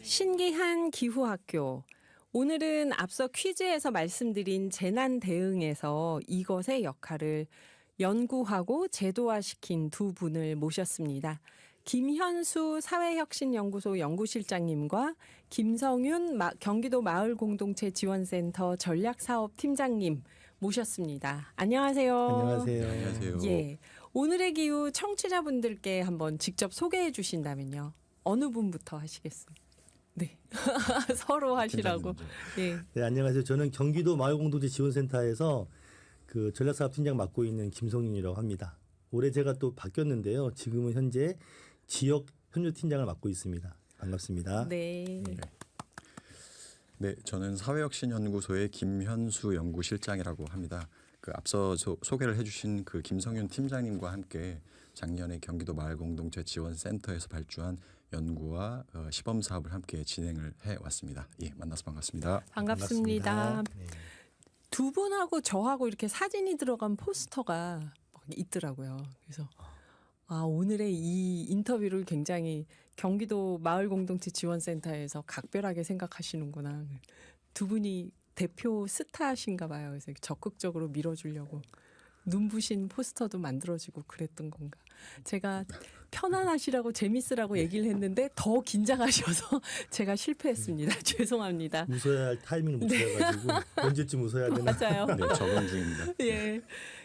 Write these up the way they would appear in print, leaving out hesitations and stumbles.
신기한 기후학교. 오늘은 앞서 퀴즈에서 말씀드린 재난 대응에서 이것의 역할을 연구하고 제도화시킨 두 분을 모셨습니다. 김현수 사회혁신연구소 연구실장님과 김성윤 경기도 마을공동체지원센터 전략사업팀장님 모셨습니다. 안녕하세요. 안녕하세요. 안녕하세요. 예, 오늘의 기후 청취자분들께 한번 직접 소개해 주신다면요. 어느 분부터 하시겠습니까? 네, 서로 하시라고. 예. 네, 안녕하세요. 저는 경기도 마을공동체지원센터에서 그 전략사업팀장 맡고 있는 김성윤이라고 합니다. 올해 제가 또 바뀌었는데요. 지금은 현재 지역 협력팀장을 맡고 있습니다. 반갑습니다. 네. 네, 저는 사회혁신연구소의 김현수 연구실장이라고 합니다. 그 앞서 소개를 해주신 그 김성윤 팀장님과 함께 작년에 경기도 마을공동체지원센터에서 발주한 연구와 시범 사업을 함께 진행을 해 왔습니다. 예, 만나서 반갑습니다. 반갑습니다. 네. 두 분하고 저하고 이렇게 사진이 들어간 포스터가 막 있더라고요. 그래서 오늘의 이 인터뷰를 굉장히 경기도 마을공동체지원센터에서 각별하게 생각하시는구나. 두 분이 대표 스타신가 봐요. 그래서 적극적으로 밀어주려고 눈부신 포스터도 만들어지고 그랬던 건가. 제가 편안하시라고 재밌으라고 얘기를 했는데 더 긴장하셔서 제가 실패했습니다. 죄송합니다. 웃어야 할 타이밍을 못 찾아가지고 언제쯤 웃어야 되나. 맞아요. 네, 적응 중입니다. 예.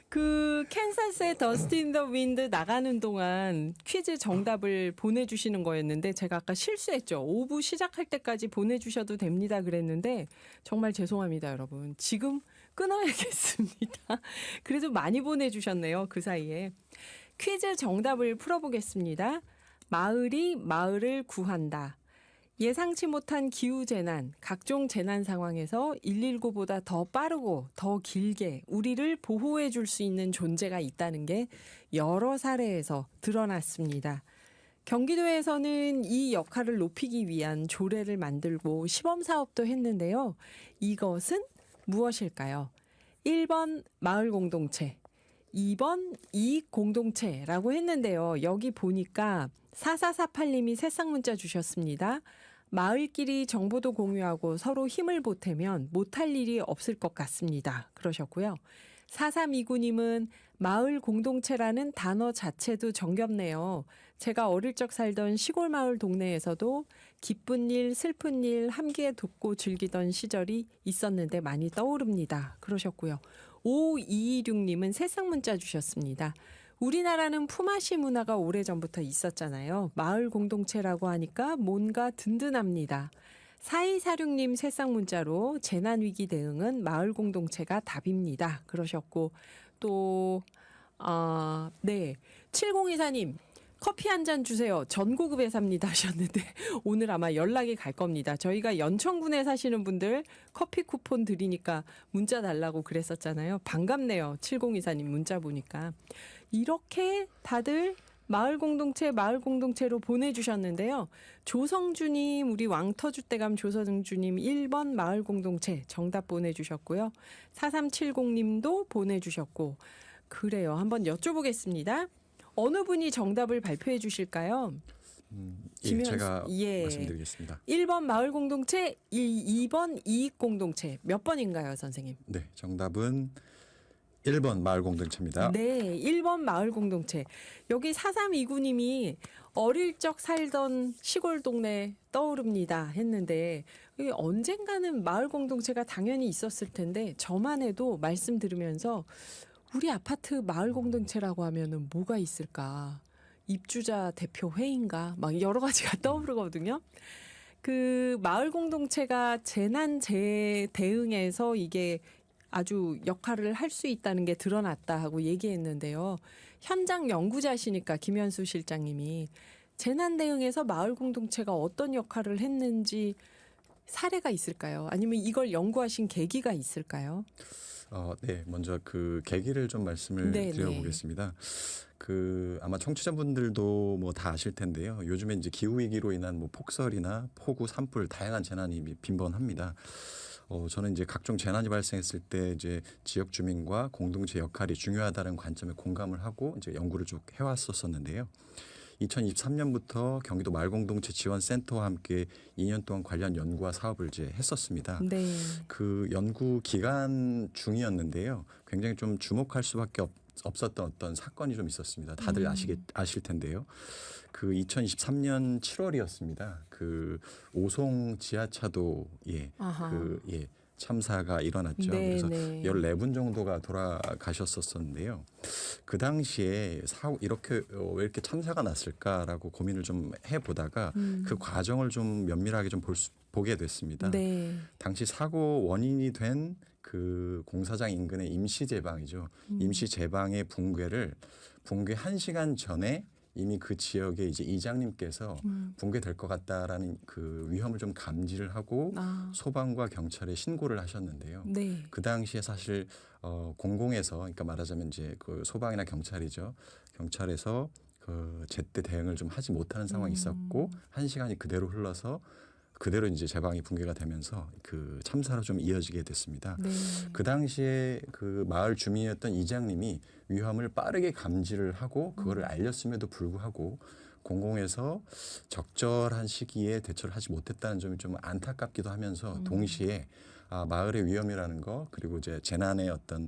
그 캔사스의 더스트 인 더 윈드 나가는 동안 퀴즈 정답을 보내주시는 거였는데 제가 아까 실수했죠. 5부 시작할 때까지 보내주셔도 됩니다 그랬는데 정말 죄송합니다 여러분. 지금 끊어야겠습니다. 그래도 많이 보내주셨네요. 그 사이에. 퀴즈 정답을 풀어보겠습니다. 마을이 마을을 구한다. 예상치 못한 기후재난, 각종 재난 상황에서 119보다 더 빠르고 더 길게 우리를 보호해 줄 수 있는 존재가 있다는 게 여러 사례에서 드러났습니다. 경기도에서는 이 역할을 높이기 위한 조례를 만들고 시범 사업도 했는데요. 이것은 무엇일까요? 1번 마을 공동체, 2번 이익 공동체라고 했는데요. 여기 보니까 4448님이 새싹 문자 주셨습니다. 마을끼리 정보도 공유하고 서로 힘을 보태면 못할 일이 없을 것 같습니다. 그러셨고요. 4329님은 마을 공동체라는 단어 자체도 정겹네요. 제가 어릴 적 살던 시골 마을 동네에서도 기쁜 일, 슬픈 일 함께 돕고 즐기던 시절이 있었는데 많이 떠오릅니다. 그러셨고요. 5226님은 새싹 문자 주셨습니다. 우리나라는 품앗이 문화가 오래전부터 있었잖아요. 마을 공동체라고 하니까 뭔가 든든합니다. 4246님 새싹 문자로 재난위기 대응은 마을 공동체가 답입니다. 그러셨고 또 네. 7024님 커피 한 잔 주세요. 전고급에 삽니다 하셨는데 오늘 아마 연락이 갈 겁니다. 저희가 연천군에 사시는 분들 커피 쿠폰 드리니까 문자 달라고 그랬었잖아요. 반갑네요. 7024님 문자 보니까. 이렇게 다들 마을 공동체로 보내주셨는데요. 조성주님, 우리 왕터주대감 조성주님 1번 마을 공동체 정답 보내주셨고요. 4370님도 보내주셨고 그래요. 한번 여쭤보겠습니다. 어느 분이 정답을 발표해 주실까요? 예, 제가 말씀드리겠습니다. 1번 마을 공동체, 2번 이익 공동체. 몇 번인가요, 선생님? 네, 정답은 1번 마을 공동체입니다. 네, 1번 마을 공동체. 여기 4329님이 어릴 적 살던 시골 동네 떠오릅니다 했는데 언젠가는 마을 공동체가 당연히 있었을 텐데 저만 해도 말씀 들으면서 우리 아파트 마을 공동체라고 하면은 뭐가 있을까? 입주자 대표 회의인가? 막 여러 가지가 떠오르거든요. 그 마을 공동체가 재난 대응에서 이게 아주 역할을 할 수 있다는 게 드러났다 하고 얘기했는데요. 현장 연구자시니까 김현수 실장님이 재난 대응에서 마을 공동체가 어떤 역할을 했는지 사례가 있을까요? 아니면 이걸 연구하신 계기가 있을까요? 네, 먼저 그 계기를 좀 말씀을 드려보겠습니다. 그 아마 청취자분들도 뭐 다 아실 텐데요. 요즘에 이제 기후 위기로 인한 뭐 폭설이나 폭우, 산불 다양한 재난이 빈번합니다. 저는 이제 각종 재난이 발생했을 때 이제 지역 주민과 공동체 역할이 중요하다는 관점에 공감을 하고 이제 연구를 쭉 해왔었는데요. 2023년부터 경기도 마을공동체 지원센터와 함께 2년 동안 관련 연구와 사업을 이제 했었습니다. 네. 그 연구 기간 중이었는데요. 굉장히 좀 주목할 수밖에 없었던 어떤 사건이 좀 있었습니다. 다들 아실 텐데요. 그 2023년 7월이었습니다. 그 오송 지하차도에 아하. 참사가 일어났죠. 네, 그래서 네. 14분 정도가 돌아가셨었는데요. 그 당시에 이렇게 왜 이렇게 참사가 났을까라고 고민을 좀 해보다가 그 과정을 좀 면밀하게 좀 보게 됐습니다. 네. 당시 사고 원인이 된 그 공사장 인근의 임시 제방이죠. 임시 제방의 붕괴 1시간 전에 이미 그 지역의 이제 이장님께서 붕괴될 것 같다라는 그 위험을 좀 감지를 하고 소방과 경찰에 신고를 하셨는데요. 네. 그 당시에 사실 공공에서 그러니까 말하자면 이제 그 소방이나 경찰이죠. 경찰에서 그 제때 대응을 좀 하지 못하는 상황이 있었고 1시간이 그대로 흘러서 그대로 이제 제방이 붕괴가 되면서 그 참사로 좀 이어지게 됐습니다. 네. 그 당시에 그 마을 주민이었던 이장님이 위험을 빠르게 감지를 하고 그거를 알렸음에도 불구하고 공공에서 적절한 시기에 대처를 하지 못했다는 점이 좀 안타깝기도 하면서 동시에 마을의 위험이라는 거 그리고 이제 재난의 어떤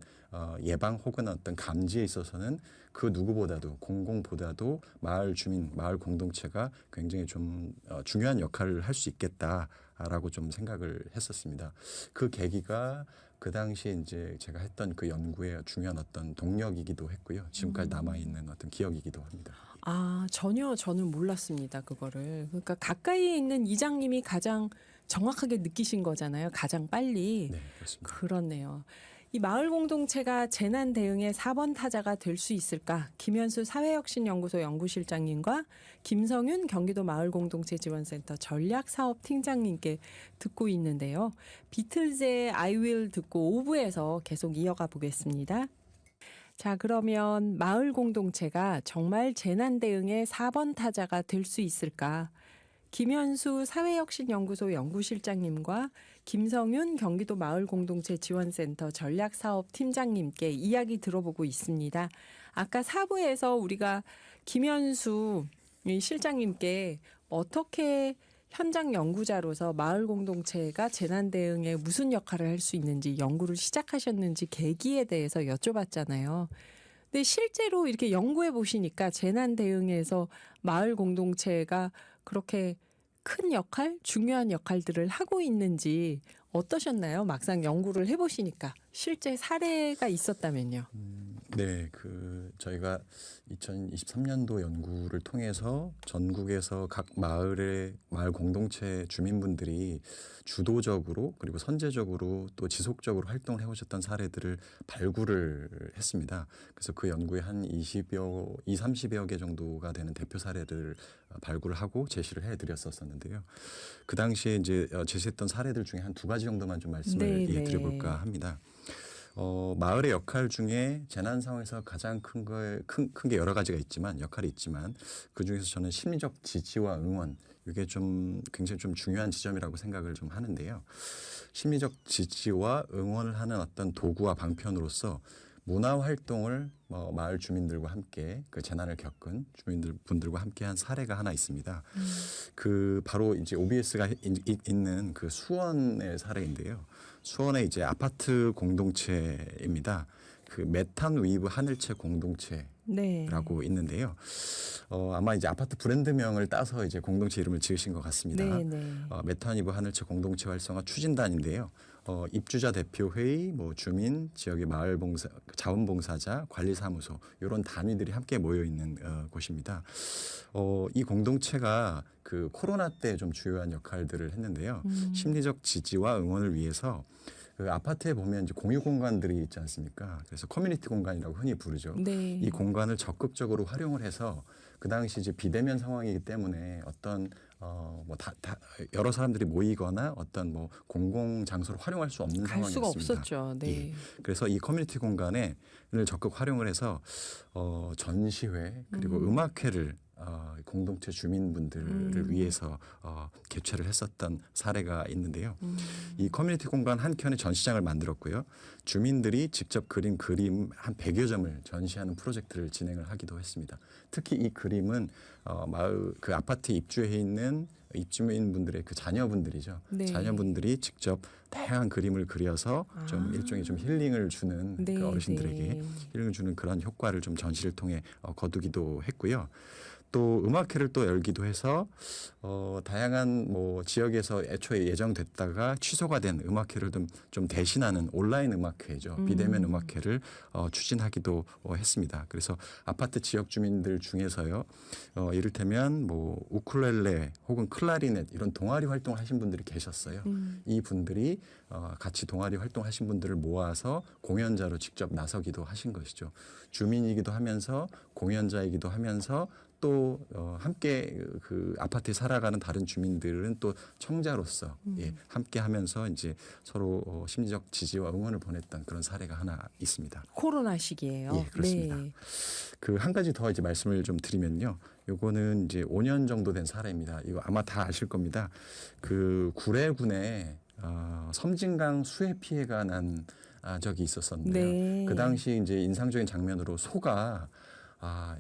예방 혹은 어떤 감지에 있어서는 그 누구보다도 공공보다도 마을 주민, 마을 공동체가 굉장히 좀 중요한 역할을 할 수 있겠다라고 좀 생각을 했었습니다. 그 계기가 그 당시에 이제 제가 했던 그 연구의 중요한 어떤 동력이기도 했고요. 지금까지 남아 있는 어떤 기억이기도 합니다. 전혀 저는 몰랐습니다. 그거를. 그러니까 가까이에 있는 이장님이 가장 정확하게 느끼신 거잖아요. 가장 빨리. 네, 그렇습니다. 그렇네요. 이 마을 공동체가 재난 대응의 4번 타자가 될 수 있을까? 김현수 사회혁신연구소 연구실장님과 김성윤 경기도 마을공동체지원센터 전략사업팀장님께 듣고 있는데요. 비틀즈의 I will 듣고 5부에서 계속 이어가 보겠습니다. 자, 그러면 마을 공동체가 정말 재난 대응의 4번 타자가 될 수 있을까? 김현수 사회혁신연구소 연구실장님과 김성윤 경기도 마을공동체지원센터 전략사업팀장님께 이야기 들어보고 있습니다. 아까 4부에서 우리가 김현수 실장님께 어떻게 현장 연구자로서 마을 공동체가 재난 대응에 무슨 역할을 할 수 있는지 연구를 시작하셨는지 계기에 대해서 여쭤봤잖아요. 근데 실제로 이렇게 연구해 보시니까 재난 대응에서 마을 공동체가 그렇게 큰 역할, 중요한 역할들을 하고 있는지 어떠셨나요? 막상 연구를 해보시니까 실제 사례가 있었다면요. 네, 저희가 2023년도 연구를 통해서 전국에서 각 마을 공동체 주민분들이 주도적으로 그리고 선제적으로 또 지속적으로 활동을 해오셨던 사례들을 발굴을 했습니다. 그래서 그 연구에 한 30여 개 정도가 되는 대표 사례를 발굴을 하고 제시를 해드렸었는데요. 그 당시에 이제 제시했던 사례들 중에 한 2가지 정도만 좀 말씀을 드려볼까 합니다. 마을의 역할 중에 재난 상황에서 가장 큰 게 여러 가지가 있지만 역할이 있지만 그 중에서 저는 심리적 지지와 응원 이게 좀 굉장히 좀 중요한 지점이라고 생각을 좀 하는데요. 심리적 지지와 응원을 하는 어떤 도구와 방편으로서 문화 활동을 마을 주민들과 함께 그 재난을 겪은 주민분들과 함께 한 사례가 하나 있습니다. 그 바로 이제 OBS가 있는 그 수원의 사례인데요. 수원의 이제 아파트 공동체입니다. 그 메탄 웨이브 하늘채 공동체라고 있는데요. 아마 이제 아파트 브랜드명을 따서 이제 공동체 이름을 지으신 것 같습니다. 메탄 웨이브 하늘채 공동체 활성화 추진단인데요. 입주자 대표회의, 주민, 지역의 마을봉사, 자원봉사자, 관리사무소 이런 단위들이 함께 모여 있는 곳입니다. 이 공동체가 그 코로나 때 좀 주요한 역할들을 했는데요. 심리적 지지와 응원을 위해서 그 아파트에 보면 이제 공유 공간들이 있지 않습니까? 그래서 커뮤니티 공간이라고 흔히 부르죠. 이 공간을 적극적으로 활용을 해서 그 당시 이제 비대면 상황이기 때문에 어떤 여러 사람들이 모이거나 어떤 공공 장소를 활용할 수 없는 갈 상황이었습니다. 수가 없었죠. 네. 그래서 이 커뮤니티 공간을 적극 활용을 해서 전시회 그리고 음악회를 공동체 주민분들을 위해서 개최를 했었던 사례가 있는데요. 이 커뮤니티 공간 한 켠에 전시장을 만들었고요. 주민들이 직접 그린 그림 한 100여 점을 전시하는 프로젝트를 진행을 하기도 했습니다. 특히 이 그림은 마을 그 아파트에 입주해 있는 입주민분들의 그 자녀분들이죠. 네. 자녀분들이 직접 다양한 그림을 그려서 좀 일종의 좀 힐링을 주는 네, 그 어르신들에게 네. 힐링을 주는 그런 효과를 좀 전시를 통해 거두기도 했고요. 또 음악회를 또 열기도 해서 다양한 뭐 지역에서 애초에 예정됐다가 취소가 된 음악회를 좀 대신하는 온라인 음악회죠. 비대면 음악회를 추진하기도 했습니다. 그래서 아파트 지역 주민들 중에서요, 이를테면 뭐 우쿨렐레 혹은 클라리넷 이런 동아리 활동을 하신 분들이 계셨어요. 이 분들이 같이 동아리 활동하신 분들을 모아서 공연자로 직접 나서기도 하신 것이죠. 주민이기도 하면서 공연자이기도 하면서 또 함께 그 아파트에 살아가는 다른 주민들은 또 청자로서 함께 하면서 이제 서로 심리적 지지와 응원을 보냈던 그런 사례가 하나 있습니다. 코로나 시기예요. 예, 그렇습니다. 네. 그 한 가지 더 이제 말씀을 좀 드리면요. 요거는 이제 5년 정도 된 사례입니다. 이거 아마 다 아실 겁니다. 그 구례군에 섬진강 수해 피해가 난 적이 있었었는데요. 네. 그 당시 이제 인상적인 장면으로 소가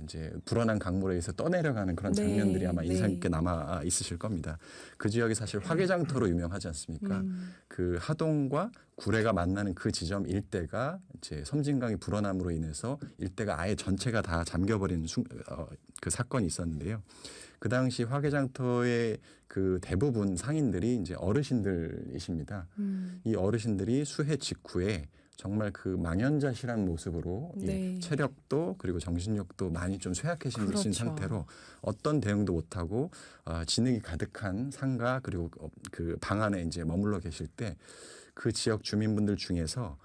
이제 불어난 강물에 의해서 떠내려가는 그런 네, 장면들이 아마 인상 네. 깊게 남아 있으실 겁니다. 그 지역이 사실 화개장터로 유명하지 않습니까? 그 하동과 구례가 만나는 그 지점 일대가 이제 섬진강이 불어남으로 인해서 일대가 아예 전체가 다 잠겨버린 그 사건이 있었는데요. 그 당시 화개장터의 그 대부분 상인들이 이제 어르신들이십니다. 이 어르신들이 수해 직후에 정말 그 망연자실한 모습으로 네. 체력도 그리고 정신력도 많이 좀 쇠약해진 그렇죠. 상태로 어떤 대응도 못하고 진흙이 가득한 상가 그리고 그 방 안에 이제 머물러 계실 때 그 지역 주민분들 중에서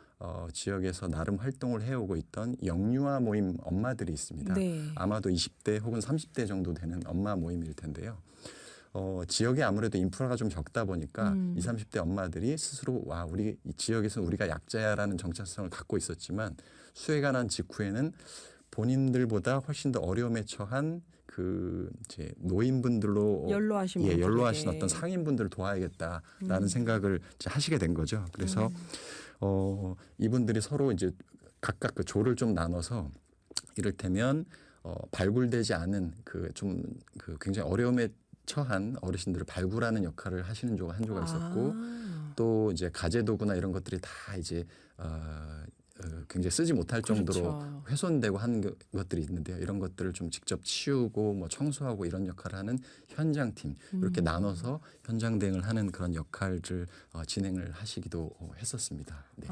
지역에서 나름 활동을 해오고 있던 영유아 모임 엄마들이 있습니다. 네. 아마도 20대 혹은 30대 정도 되는 엄마 모임일 텐데요. 지역에 아무래도 인프라가 좀 적다 보니까 20, 30대 엄마들이 스스로 우리 이 지역에서 우리가 약자야라는 정체성을 갖고 있었지만 수해가 난 직후에는 본인들보다 훨씬 더 어려움에 처한 그 이제 노인분들로 연로하신 분들에게. 연로하신 어떤 상인분들을 도와야겠다라는 생각을 이제 하시게 된 거죠. 그래서 이분들이 서로 이제 각각 그 조를 좀 나눠서 이를테면 발굴되지 않은 그 좀 그 굉장히 어려움에 처한 어르신들을 발굴하는 역할을 하시는 조가 한 조가 있었고 또 이제 가재 도구나 이런 것들이 다 이제 굉장히 쓰지 못할 정도로 그렇죠. 훼손되고 한 것들이 있는데요. 이런 것들을 좀 직접 치우고 뭐 청소하고 이런 역할을 하는 현장팀 이렇게 나눠서 현장 대응을 하는 그런 역할을 진행을 하시기도 했었습니다. 네.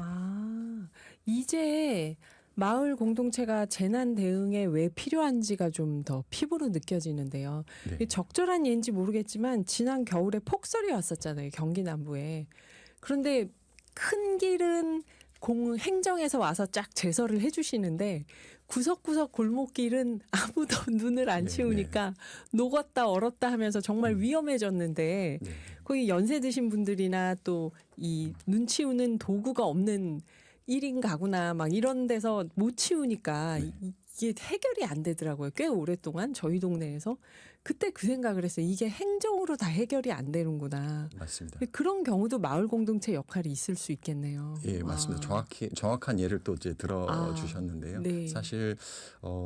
이제 마을 공동체가 재난 대응에 왜 필요한지가 좀 더 피부로 느껴지는데요. 네. 이게 적절한 예인지 모르겠지만 지난 겨울에 폭설이 왔었잖아요. 경기 남부에. 그런데 큰 길은 행정에서 와서 쫙 제설을 해주시는데 구석구석 골목길은 아무도 눈을 안 네, 치우니까 녹았다 얼었다 하면서 정말 위험해졌는데 네. 거기 연세 드신 분들이나 또 이 눈 치우는 도구가 없는 1인 가구나 막 이런 데서 못 치우니까 이게 해결이 안 되더라고요. 꽤 오랫동안 저희 동네에서. 그때 그 생각을 했어요. 이게 행정으로 다 해결이 안 되는구나. 맞습니다. 그런 경우도 마을 공동체 역할이 있을 수 있겠네요. 예, 맞습니다. 정확한 예를 또 이제 들어주셨는데요. 네. 사실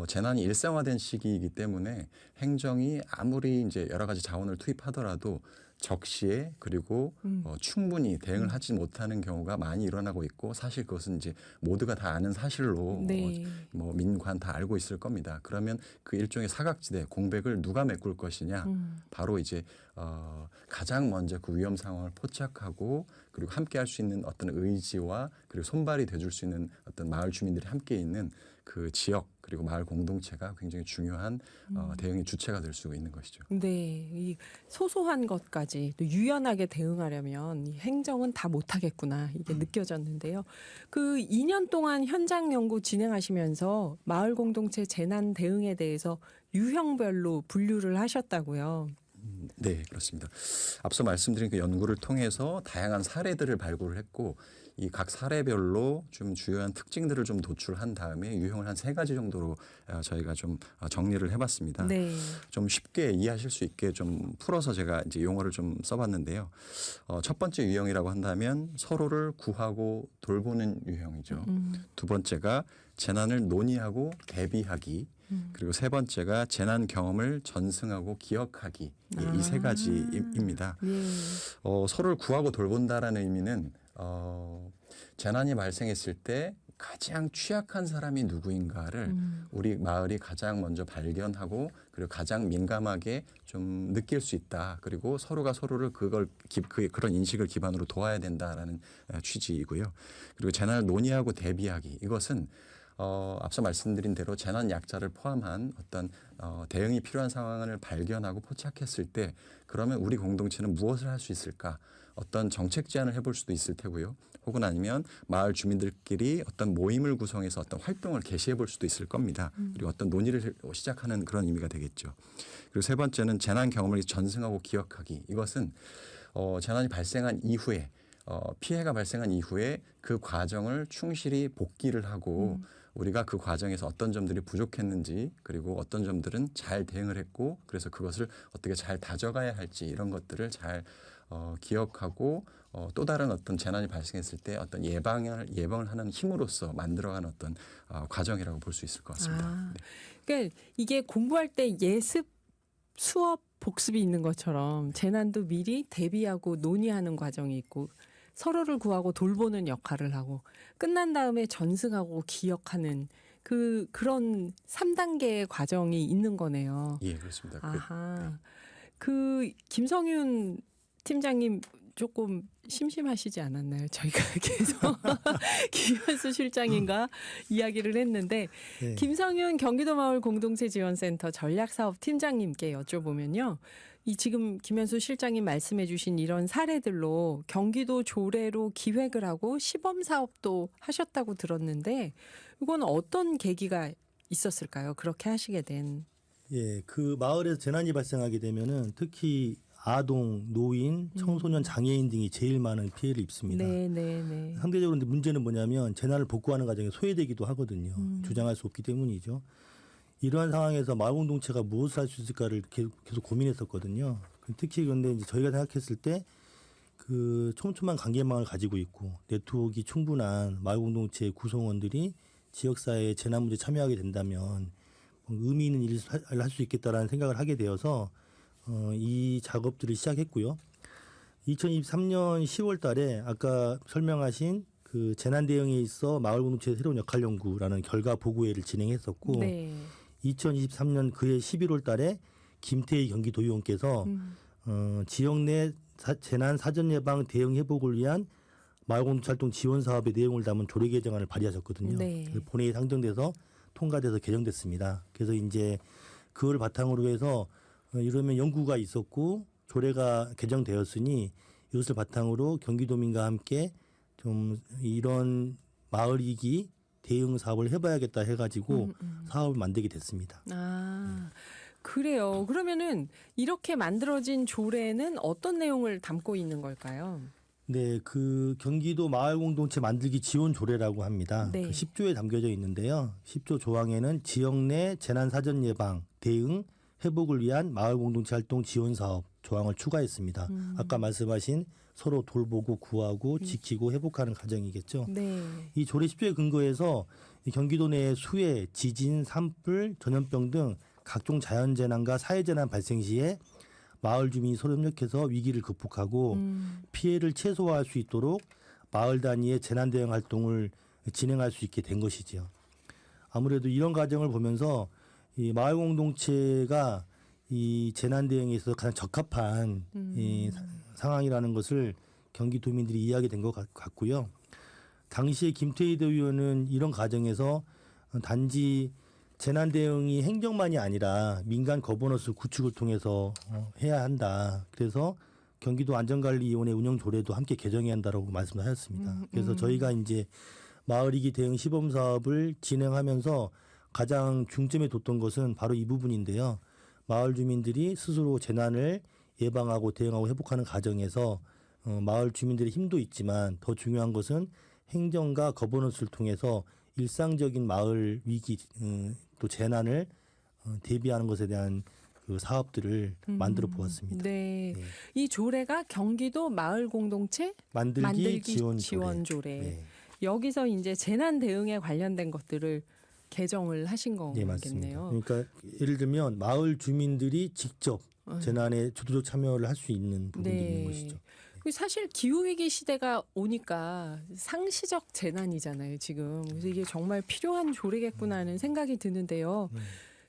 재난이 일상화된 시기이기 때문에 행정이 아무리 이제 여러 가지 자원을 투입하더라도 적시에 그리고 충분히 대응을 하지 못하는 경우가 많이 일어나고 있고 사실 그것은 이제 모두가 다 아는 사실로 네. 뭐 민관 다 알고 있을 겁니다. 그러면 그 일종의 사각지대 공백을 누가 메꿀 것이냐 바로 이제 가장 먼저 그 위험 상황을 포착하고 그리고 함께 할 수 있는 어떤 의지와 그리고 손발이 돼줄 수 있는 어떤 마을 주민들이 함께 있는 그 지역 그리고 마을 공동체가 굉장히 중요한 대응의 주체가 될 수 있는 것이죠. 네, 이 소소한 것까지 또 유연하게 대응하려면 이 행정은 다 못하겠구나 이게 느껴졌는데요. 그 2년 동안 현장 연구 진행하시면서 마을 공동체 재난 대응에 대해서 유형별로 분류를 하셨다고요. 네, 그렇습니다. 앞서 말씀드린 그 연구를 통해서 다양한 사례들을 발굴을 했고 이 각 사례별로 좀 주요한 특징들을 좀 도출한 다음에 유형을 한 3가지 정도로 저희가 좀 정리를 해봤습니다. 네. 좀 쉽게 이해하실 수 있게 좀 풀어서 제가 이제 용어를 좀 써봤는데요. 첫 번째 유형이라고 한다면 서로를 구하고 돌보는 유형이죠. 두 번째가 재난을 논의하고 대비하기. 그리고 세 번째가 재난 경험을 전승하고 기억하기. 이 3가지입니다. 예. 서로를 구하고 돌본다라는 의미는 재난이 발생했을 때 가장 취약한 사람이 누구인가를 우리 마을이 가장 먼저 발견하고 그리고 가장 민감하게 좀 느낄 수 있다. 그리고 서로가 서로를 그런 인식을 기반으로 도와야 된다라는 취지이고요. 그리고 재난을 논의하고 대비하기. 이것은 앞서 말씀드린 대로 재난 약자를 포함한 어떤 대응이 필요한 상황을 발견하고 포착했을 때 그러면 우리 공동체는 무엇을 할 수 있을까? 어떤 정책 제안을 해볼 수도 있을 테고요. 혹은 아니면 마을 주민들끼리 어떤 모임을 구성해서 어떤 활동을 개시해 볼 수도 있을 겁니다. 그리고 어떤 논의를 시작하는 그런 의미가 되겠죠. 그리고 세 번째는 재난 경험을 전승하고 기억하기. 이것은 재난이 발생한 이후에 피해가 발생한 이후에 그 과정을 충실히 복기를 하고 우리가 그 과정에서 어떤 점들이 부족했는지 그리고 어떤 점들은 잘 대응을 했고 그래서 그것을 어떻게 잘 다져가야 할지 이런 것들을 잘 기억하고 또 다른 어떤 재난이 발생했을 때 어떤 예방을 하는 힘으로써 만들어가는 어떤 과정이라고 볼 수 있을 것 같습니다. 네. 그러니까 이게 공부할 때 예습, 수업, 복습이 있는 것처럼 재난도 미리 대비하고 논의하는 과정이 있고 서로를 구하고 돌보는 역할을 하고 끝난 다음에 전승하고 기억하는 그런 3단계의 과정이 있는 거네요. 예, 그렇습니다. 아하. 김성윤 팀장님 조금 심심하시지 않았나요? 저희가 계속 김현수 실장님과 이야기를 했는데 네. 김성윤 경기도 마을 공동체 지원센터 전략사업 팀장님께 여쭤보면요. 이 지금 김현수 실장님 말씀해 주신 이런 사례들로 경기도 조례로 기획을 하고 시범 사업도 하셨다고 들었는데 이건 어떤 계기가 있었을까요? 그렇게 하시게 된. 예, 그 마을에서 재난이 발생하게 되면은 특히 아동, 노인, 청소년, 장애인 등이 제일 많은 피해를 입습니다. 네, 네, 네. 상대적으로 근데 문제는 뭐냐면 재난을 복구하는 과정에 소외되기도 하거든요. 주장할 수 없기 때문이죠. 이러한 상황에서 마을 공동체가 무엇을 할 수 있을까를 계속 고민했었거든요. 특히 그런데 이제 저희가 생각했을 때 그 촘촘한 관계망을 가지고 있고 네트워크가 충분한 마을 공동체 구성원들이 지역사회에 재난 문제에 참여하게 된다면 의미 있는 일을 할 수 있겠다라는 생각을 하게 되어서 이 작업들을 시작했고요. 2023년 10월 달에 아까 설명하신 그 재난 대응에 있어 마을 공동체의 새로운 역할 연구라는 결과 보고회를 진행했었고 네. 2023년 그해 11월 달에 김태희 경기도의원께서 지역 내 재난 사전 예방 대응 회복을 위한 마을 공동체 활동 지원 사업의 내용을 담은 조례 개정안을 발의하셨거든요. 네. 본회의에 상정돼서 통과돼서 개정됐습니다. 그래서 이제 그걸 바탕으로 해서 이러면 연구가 있었고 조례가 개정되었으니 이것을 바탕으로 경기도민과 함께 좀 이런 마을 위기 대응 사업을 해봐야겠다 해가지고 사업을 만들게 됐습니다. 그래요. 그러면은 이렇게 만들어진 조례는 어떤 내용을 담고 있는 걸까요? 네, 그 경기도 마을 공동체 만들기 지원 조례라고 합니다. 네. 그 10조에 담겨져 있는데요. 10조 조항에는 지역 내 재난 사전 예방, 대응, 회복을 위한 마을 공동체 활동 지원 사업 조항을 추가했습니다. 아까 말씀하신 서로 돌보고 구하고 지키고 회복하는 과정이겠죠. 네. 이 조례 10조에 근거해서 경기도 내 수해, 지진, 산불, 전염병 등 각종 자연재난과 사회재난 발생 시에 마을 주민이 서로 협력해서 위기를 극복하고 피해를 최소화할 수 있도록 마을 단위의 재난 대응 활동을 진행할 수 있게 된 것이지요. 아무래도 이런 과정을 보면서 이 마을 공동체가 이 재난 대응에 있어서 가장 적합한 이 상황이라는 것을 경기도민들이 이해하게 된 것 같고요. 당시에 김태희 대의원은 이런 과정에서 단지 재난 대응이 행정만이 아니라 민간 거버넌스 구축을 통해서 해야 한다. 그래서 경기도 안전관리위원회 운영 조례도 함께 개정해야 한다라고 말씀하셨습니다. 그래서 저희가 이제 마을위기 대응 시범 사업을 진행하면서 가장 중점에 뒀던 것은 바로 이 부분인데요. 마을 주민들이 스스로 재난을 예방하고 대응하고 회복하는 과정에서 마을 주민들의 힘도 있지만 더 중요한 것은 행정과 거버넌스를 통해서 일상적인 마을 위기 또 재난을 대비하는 것에 대한 그 사업들을 만들어 보았습니다. 네. 네. 이 조례가 경기도 마을 공동체 만들기 지원 조례. 네. 여기서 이제 재난 대응에 관련된 것들을 개정을 하신 네, 맞습니다. 거겠네요. 그러니까 예를 들면 마을 주민들이 직접 재난에 주도적 참여를 할 수 있는 부분도 있는 것이죠. 사실 기후 위기 시대가 오니까 상시적 재난이잖아요, 지금. 그래서 이게 정말 필요한 조례겠구나 하는 생각이 드는데요.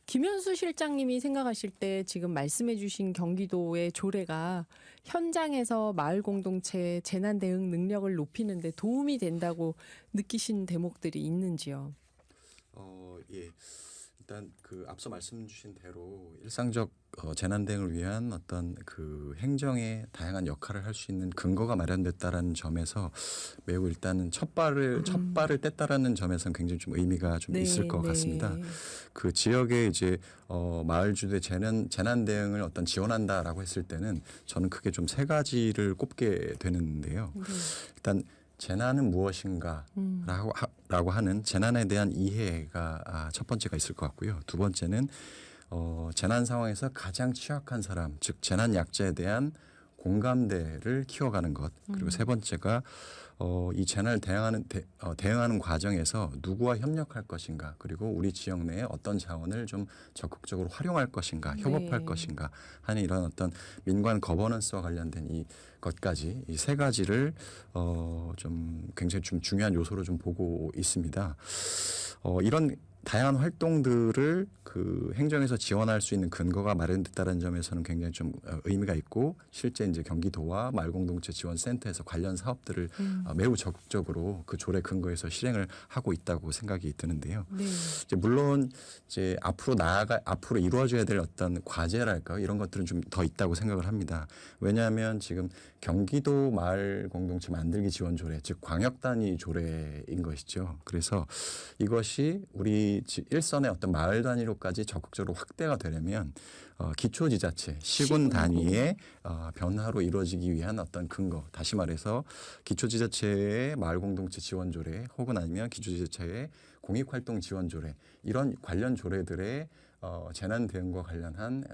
김현수 실장님이 생각하실 때 지금 말씀해 주신 경기도의 조례가 현장에서 마을 공동체 재난 대응 능력을 높이는 데 도움이 된다고 느끼신 대목들이 있는지요? 예. 일단 그 앞서 말씀 주신 대로 일상적 재난 대응을 위한 어떤 그 행정의 다양한 역할을 할 수 있는 근거가 마련됐다라는 점에서 매우 일단은 첫 발을 뗐다라는 점에서는 굉장히 좀 의미가 좀 있을 것 같습니다. 그 지역에 이제 마을주도의 재난 대응을 어떤 지원한다라고 했을 때는 저는 크게 좀 세 가지를 꼽게 되는데요. 일단 재난은 무엇인가라고 하는 재난에 대한 이해가 첫 번째가 있을 것 같고요. 두 번째는 재난 상황에서 가장 취약한 사람, 즉 재난 약자에 대한 공감대를 키워가는 것. 그리고 세 번째가 이 재난을 대응하는 과정에서 누구와 협력할 것인가, 그리고 우리 지역 내에 어떤 자원을 좀 적극적으로 활용할 것인가, 협업할 것인가 하는 이런 어떤 민관 거버넌스와 관련된 이 것까지 이 세 가지를 좀 굉장히 좀 중요한 요소로 좀 보고 있습니다. 이런 다양한 활동들을 그 행정에서 지원할 수 있는 근거가 마련됐다는 점에서는 굉장히 좀 의미가 있고, 실제 이제 경기도와 마을공동체 지원센터에서 관련 사업들을 매우 적극적으로 그 조례 근거에서 실행을 하고 있다고 생각이 드는데요. 네. 이제 물론 이제 앞으로 이루어져야 될 어떤 과제랄까요, 이런 것들은 좀 더 있다고 생각을 합니다. 왜냐하면 지금 경기도 마을 공동체 만들기 지원 조례, 즉 광역 단위 조례인 것이죠. 그래서 이것이 우리 일선의 어떤 마을 단위로까지 적극적으로 확대가 되려면 기초지자체, 시군 단위의 변화로 이루어지기 위한 어떤 근거, 다시 말해서 기초지자체의 마을공동체 지원조례 혹은 아니면 기초지자체의 공익활동 지원조례, 이런 관련 조례들의 재난 대응과 관련한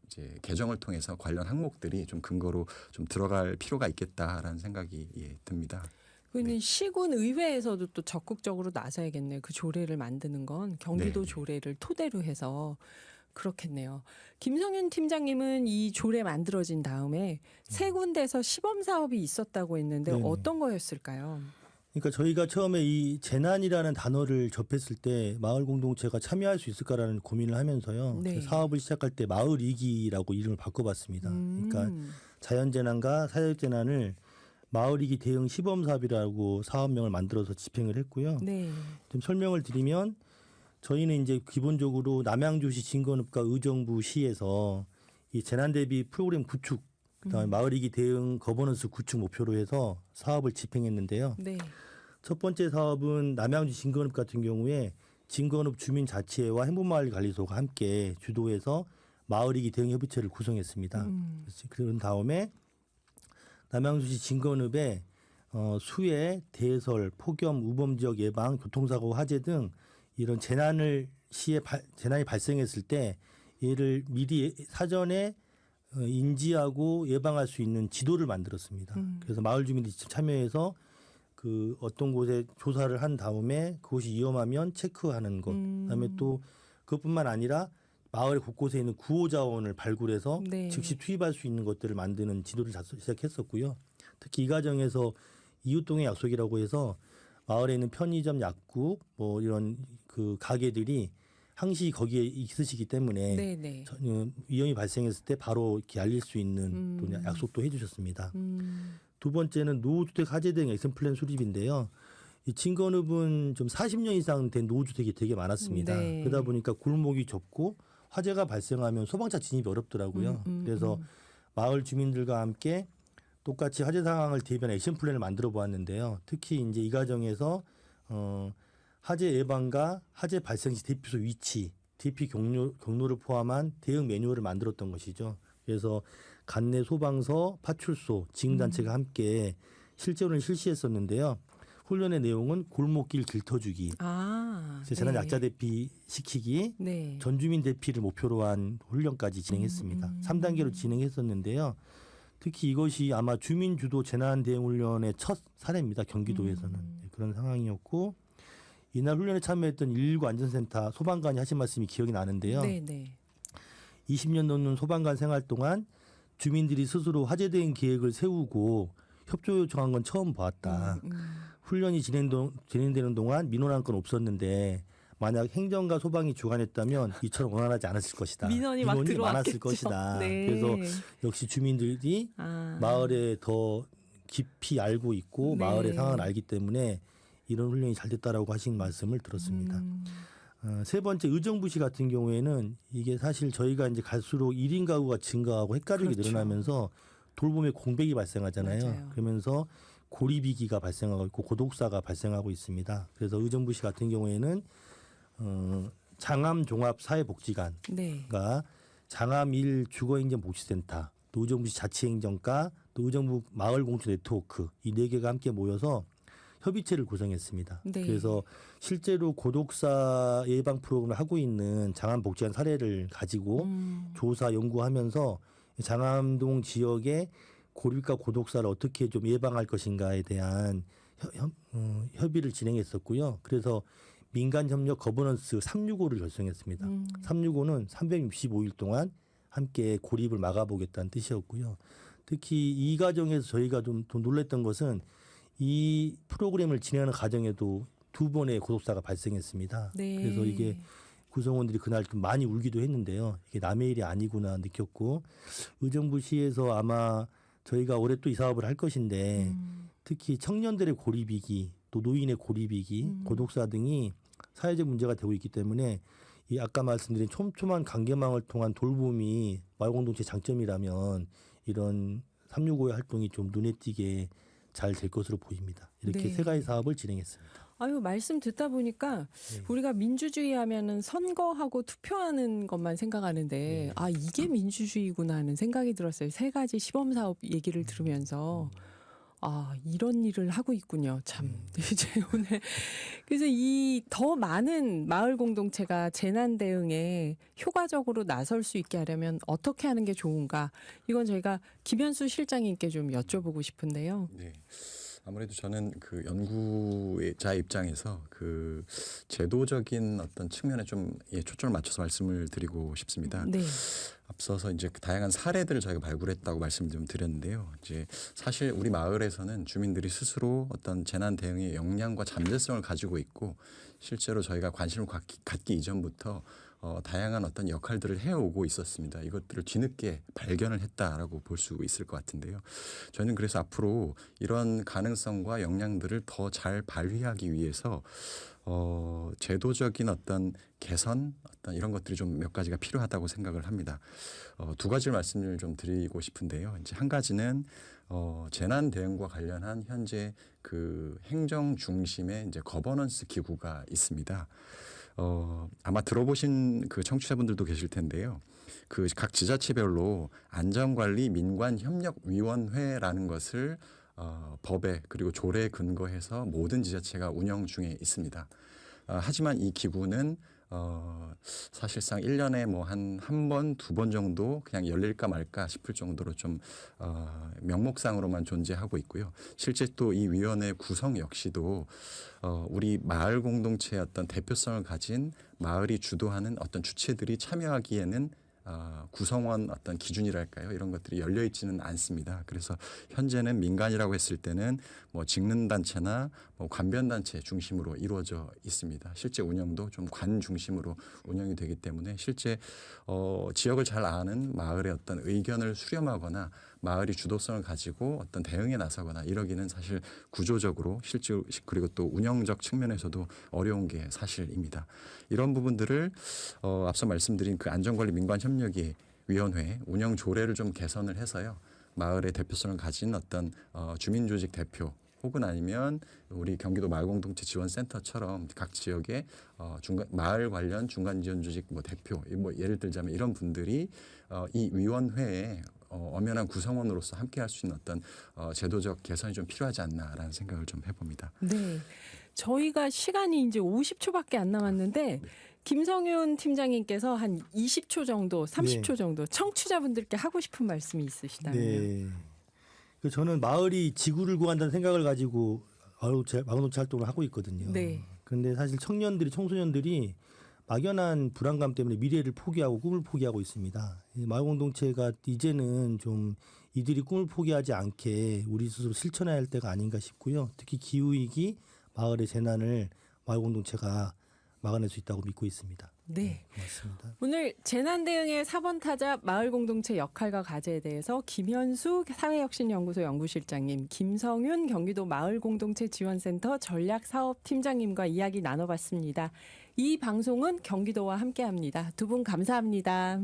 이제 개정을 통해서 관련 항목들이 좀 근거로 좀 들어갈 필요가 있겠다라는 생각이 듭니다. 그는 시군 의회에서도 또 적극적으로 나서야겠네요. 그 조례를 만드는 건 경기도 네. 조례를 토대로 해서 그렇겠네요. 김성윤 팀장님은 이 조례 만들어진 다음에 세 군데에서 시범 사업이 있었다고 했는데 네네. 어떤 거였을까요? 그러니까 저희가 처음에 이 재난이라는 단어를 접했을 때 마을 공동체가 참여할 수 있을까라는 고민을 하면서요. 네. 사업을 시작할 때 마을 위기라고 이름을 바꿔봤습니다. 그러니까 자연 재난과 사회적 재난을 마을 위기 대응 시범 사업이라고 사업명을 만들어서 집행을 했고요. 네. 좀 설명을 드리면 저희는 이제 기본적으로 남양주시 진건읍과 의정부시에서 이 재난 대비 프로그램 구축, 그다음에 마을 위기 대응 거버넌스 구축 목표로 해서 사업을 집행했는데요. 네. 첫 번째 사업은 남양주 진건읍 같은 경우에 진건읍 주민자치회와 행복마을관리소가 함께 주도해서 마을위기 대응협의체를 구성했습니다. 그런 다음에 남양주시 진건읍에 수해, 대설, 폭염, 우범지역 예방, 교통사고, 화재 등 이런 재난이 발생했을 때 얘를 미리 사전에 인지하고 예방할 수 있는 지도를 만들었습니다. 그래서 마을 주민들이 직접 참여해서 그 어떤 곳에 조사를 한 다음에 그곳이 위험하면 체크하는 것. 그다음에 또 그것뿐만 아니라 마을 곳곳에 있는 구호 자원을 발굴해서 네. 즉시 투입할 수 있는 것들을 만드는 지도를 시작했었고요. 특히 이 과정에서 이웃동의 약속이라고 해서 마을에 있는 편의점, 약국, 뭐 이런 그 가게들이 항시 거기에 있으시기 때문에 네. 위험이 발생했을 때 바로 이렇게 알릴 수 있는 또 약속도 해주셨습니다. 두 번째는 노후주택 화재 대응 액션 플랜 수립인데요. 이 진건읍은 좀 40년 이상 된 노후주택이 되게 많았습니다. 네. 그러다 보니까 골목이 좁고 화재가 발생하면 소방차 진입이 어렵더라고요. 그래서 마을 주민들과 함께 똑같이 화재 상황을 대비한 액션 플랜을 만들어 보았는데요. 특히 이제 이 과정에서 화재 예방과 화재 발생 시 대피소 위치, 대피 경로를 포함한 대응 매뉴얼을 만들었던 것이죠. 그래서 관내 소방서, 파출소, 지능단체가 함께 실제로는 실시했었는데요. 훈련의 내용은 골목길 길터주기, 재난 약자 대피 시키기, 네. 전주민 대피를 목표로 한 훈련까지 진행했습니다. 3단계로 진행했었는데요. 특히 이것이 아마 주민 주도 재난 대응 훈련의 첫 사례입니다. 경기도에서는 그런 상황이었고 이날 훈련에 참여했던 119 안전센터 소방관이 하신 말씀이 기억이 나는데요. 네, 네. 20년 넘는 소방관 생활 동안 주민들이 스스로 화재 대응 계획을 세우고 협조 요청한 건 처음 보았다. 훈련이 진행되는 동안 민원한 건 없었는데 만약 행정과 소방이 주관했다면 이처럼 원활하지 않았을 것이다. 민원이 막 많았을 들어왔겠죠. 것이다. 네. 그래서 역시 주민들이 마을에 더 깊이 알고 있고 네. 마을의 상황을 알기 때문에 이런 훈련이 잘 됐다라고 하신 말씀을 들었습니다. 세 번째 의정부시 같은 경우에는 이게 사실 저희가 이제 갈수록 1인 가구가 증가하고 핵가족이 그렇죠. 늘어나면서 돌봄에 공백이 발생하잖아요. 맞아요. 그러면서 고립위기가 발생하고 있고 고독사가 발생하고 있습니다. 그래서 의정부시 같은 경우에는 장암종합사회복지관과 네. 장암1 주거행정복지센터, 또 의정부시 자치행정과, 또 의정부 마을공촌 네트워크 이 4개가 함께 모여서 협의체를 구성했습니다. 네. 그래서 실제로 고독사 예방 프로그램을 하고 있는 장암복지관 사례를 가지고 조사 연구하면서 장암동 지역의 고립과 고독사를 어떻게 좀 예방할 것인가에 대한 협의를 진행했었고요. 그래서 민간협력 거버넌스 365를 결성했습니다. 365는 365일 동안 함께 고립을 막아보겠다는 뜻이었고요. 특히 이 과정에서 저희가 좀 놀랐던 것은 이 프로그램을 진행하는 과정에도 2번의 고독사가 발생했습니다. 네. 그래서 이게 구성원들이 그날 좀 많이 울기도 했는데요. 이게 남의 일이 아니구나 느꼈고 의정부시에서 아마 저희가 올해 또 이 사업을 할 것인데 특히 청년들의 고립이기 또 노인의 고립이기 고독사 등이 사회적 문제가 되고 있기 때문에 이 아까 말씀드린 촘촘한 관계망을 통한 돌봄이 마을공동체 장점이라면 이런 365의 활동이 좀 눈에 띄게 잘 될 것으로 보입니다. 이렇게 네. 세 가지 사업을 진행했습니다. 아유, 말씀 듣다 보니까 네. 우리가 민주주의 하면은 선거하고 투표하는 것만 생각하는데 네. 아, 이게 민주주의구나 하는 생각이 들었어요. 3가지 시범 사업 얘기를 들으면서 아, 이런 일을 하고 있군요. 참. 이제 오늘 그래서 이 더 많은 마을 공동체가 재난 대응에 효과적으로 나설 수 있게 하려면 어떻게 하는 게 좋은가? 이건 저희가 김현수 실장님께 좀 여쭤보고 싶은데요. 네. 아무래도 저는 그 연구자 입장에서 그 제도적인 어떤 측면에 좀 초점을 맞춰서 말씀을 드리고 싶습니다. 네. 앞서서 이제 다양한 사례들을 저희가 발굴했다고 말씀 좀 드렸는데요. 이제 사실 우리 마을에서는 주민들이 스스로 어떤 재난 대응의 역량과 잠재성을 가지고 있고 실제로 저희가 관심을 갖기 이전부터 다양한 어떤 역할들을 해오고 있었습니다. 이것들을 뒤늦게 발견을 했다라고 볼 수 있을 것 같은데요. 저는 그래서 앞으로 이런 가능성과 역량들을 더 잘 발휘하기 위해서 제도적인 어떤 개선 어떤 이런 것들이 좀 몇 가지가 필요하다고 생각을 합니다. 2가지를 말씀을 좀 드리고 싶은데요. 이제 한 가지는 재난 대응과 관련한 현재 그 행정 중심의 이제 거버넌스 기구가 있습니다. 아마 들어보신 그 청취자분들도 계실 텐데요. 그 각 지자체별로 안전관리 민관협력위원회라는 것을 법에 그리고 조례에 근거해서 모든 지자체가 운영 중에 있습니다. 하지만 이 기구는 사실상 1년에 뭐 한 번, 2번 정도 그냥 열릴까 말까 싶을 정도로 좀 명목상으로만 존재하고 있고요. 실제 또 이 위원회 구성 역시도 우리 마을 공동체의 어떤 대표성을 가진 마을이 주도하는 어떤 주체들이 참여하기에는 구성원 어떤 기준이랄까요? 이런 것들이 열려 있지는 않습니다. 그래서 현재는 민간이라고 했을 때는 뭐 직능단체나 뭐 관변단체 중심으로 이루어져 있습니다. 실제 운영도 좀 관 중심으로 운영이 되기 때문에 실제 지역을 잘 아는 마을의 어떤 의견을 수렴하거나 마을이 주도성을 가지고 어떤 대응에 나서거나 이러기는 사실 구조적으로 실제 그리고 또 운영적 측면에서도 어려운 게 사실입니다. 이런 부분들을 앞서 말씀드린 그 안전관리 민관협력위 위원회 운영 조례를 좀 개선을 해서요. 마을의 대표성을 가진 어떤 주민조직 대표 혹은 아니면 우리 경기도 마을공동체 지원센터처럼 각 지역에 중간 마을 관련 중간 지원 조직 뭐 대표 뭐 예를 들자면 이런 분들이 이 위원회에 엄연한 구성원으로서 함께할 수 있는 어떤 제도적 개선이 좀 필요하지 않나라는 생각을 좀 해봅니다. 네. 저희가 시간이 이제 50초밖에 안 남았는데 김성윤 팀장님께서 한 20초 정도, 30초 정도 청취자분들께 하고 싶은 말씀이 있으시다면요. 네. 저는 마을이 지구를 구한다는 생각을 가지고 마을공동체 활동을 하고 있거든요. 네. 그런데 사실 청년들이 청소년들이 막연한 불안감 때문에 미래를 포기하고 꿈을 포기하고 있습니다. 마을공동체가 이제는 좀 이들이 꿈을 포기하지 않게 우리 스스로 실천해야 할 때가 아닌가 싶고요. 특히 기후위기, 마을의 재난을 마을공동체가 막아낼 수 있다고 믿고 있습니다. 네. 고맙습니다. 오늘 재난 대응의 4번 타자 마을 공동체 역할과 과제에 대해서 김현수 사회혁신연구소 연구실장님, 김성윤 경기도 마을 공동체 지원센터 전략사업팀장님과 이야기 나눠봤습니다. 이 방송은 경기도와 함께합니다. 두 분 감사합니다.